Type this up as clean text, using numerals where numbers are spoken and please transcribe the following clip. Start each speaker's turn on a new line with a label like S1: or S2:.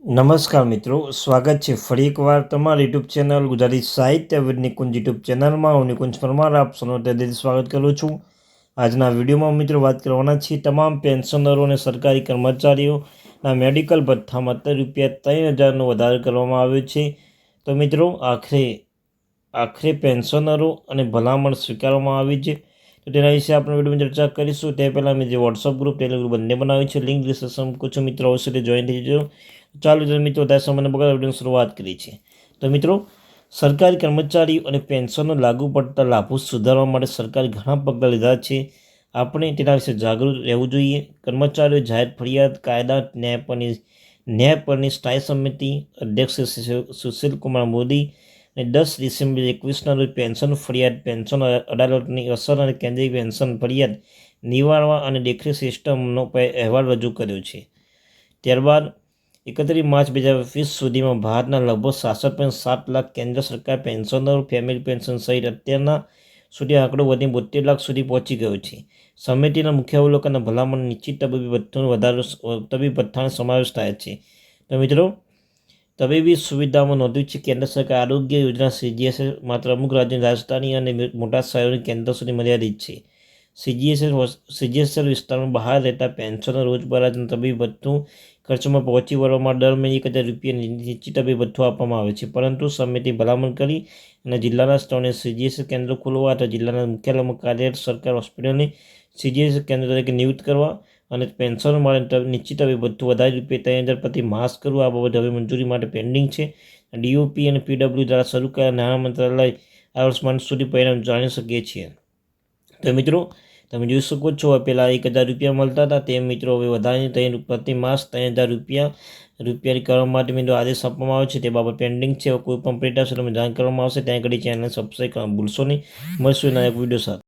S1: નમસ્કાર મિત્રો, સ્વાગત છે ફરી એકવાર તમારી યુટ્યુબ ચેનલ ગુજરાતી સાહિત્ય વિદ નિકુંજ યુટ્યુબ ચેનલમાં હું નિકુંજ પરમાર આપ સૌનું હૃદયથી સ્વાગત કરું છું। આજના વિડીયોમાં મિત્રો વાત કરવાના છીએ તમામ પેન્શનરો અને સરકારી કર્મચારીઓના મેડિકલ ભથ્થામાં ₹3,000નો વધારો કરવામાં આવ્યો છે। તો મિત્રો આખરે પેન્શનરો અને ભલામણ સ્વીકારવામાં આવી છે, તો તેના વિશે આપણે વિડીયોમાં ચર્ચા કરીશું। તે પહેલાં મેં જે વોટ્સઅપ ગ્રુપ ટેલિગ્રામ ગ્રુપ બંને બનાવ્યું છે, લિંક ડિસ્ક્રિપ્શન મૂકું છું, મિત્રો અવશ્ય જોઈન થઈ જજો। ચાલો મિત્રો વધારે સમયને બગાડ વિડીયોની શરૂઆત કરી છે। તો મિત્રો, સરકારી કર્મચારીઓ અને પેન્શનનો લાગુ પડતા લાભો સુધારવા માટે સરકારે ઘણા પગલાં લીધા છે। આપણે તેના વિશે જાગૃત રહેવું જોઈએ। કર્મચારીઓ જાહેર ફરિયાદ કાયદા ન્યાય પરની સ્થાયી સમિતિ અધ્યક્ષ સુશીલ કુમાર મોદી અને 10 ડિસેમ્બર 2021ના રોજ પેન્શન અદાલતની અસર અને કેન્દ્રીય પેન્શન ફરિયાદ નિવારવા અને દેખરેખ સિસ્ટમનો અહેવાલ રજૂ કર્યો છે। ત્યારબાદ 31 માર્ચ 2020 સુધીમાં ભારતના લગભગ 66.7 લાખ કેન્દ્ર સરકાર પેન્શનરો ફેમિલી પેન્શન સહિત અત્યારના સુધી આંકડો વધીને 72 લાખ સુધી પહોંચી ગયો છે। સમિતિના મુખ્ય અવલોકન અને ભલામણ નિશ્ચિત તબીબી ભથ્થાનો સમાવેશ થાય છે। તો મિત્રો, તબીબી સુવિધામાં નોંધ્યું છે કેન્દ્ર સરકાર આરોગ્ય યોજના CGHS માત્ર અમુક રાજ્યોની રાજધાની અને મોટા શહેરોની કેન્દ્ર સુધી મર્યાદિત છે। CGHS વિસ્તારમાં બહાર રહેતા પેન્શનરો રોજબરોજના તબીબી ભથ્થું ખર્ચમાં પહોંચી વળવા માટે દર મહિને ₹1,000 નિશ્ચિત તબીબી ભથ્થું આપવામાં આવે છે, પરંતુ સમિતિ ભલામણ કરી અને જિલ્લાના સ્થળોએ CGHS કેન્દ્રો ખોલવા અથવા જિલ્લાના મુખ્યાલયમાં કાર્યરત સરકારી હોસ્પિટલને CGHS કેન્દ્ર તરીકે નિયુક્ત કરવા અને પેન્શનરો માટે નિશ્ચિત તબીબી ભથ્થું વધારી ₹3,000 પ્રતિ માસ કરવું, આ બાબતે હવે મંજૂરી માટે પેન્ડિંગ છે। DOP અને PW દ્વારા શરૂ કરાયેલા નાણાં મંત્રાલય આ વર્ષ માર્ચ સુધી પરિણામ જાણી શકીએ છીએ। તો મિત્રો, તમે જોઈ શકો છો, પહેલાં ₹1,000 મળતા હતા, તે મિત્રો હવે વધારીને પ્રતિ માસ ₹3,000 કરવા માટે મિત્રો આદેશ આપવામાં આવ્યો છે। તે બાબત પેન્ડિંગ છે। કોઈ પણ અપડેટ આવશે તમે જાણ કરવામાં આવશે। ત્યાં આગળ ચેનલને સબસ્ક્રાઈબ કરવાનું ભૂલશો નહીં। મળશું એના એક વિડીયો સાથે।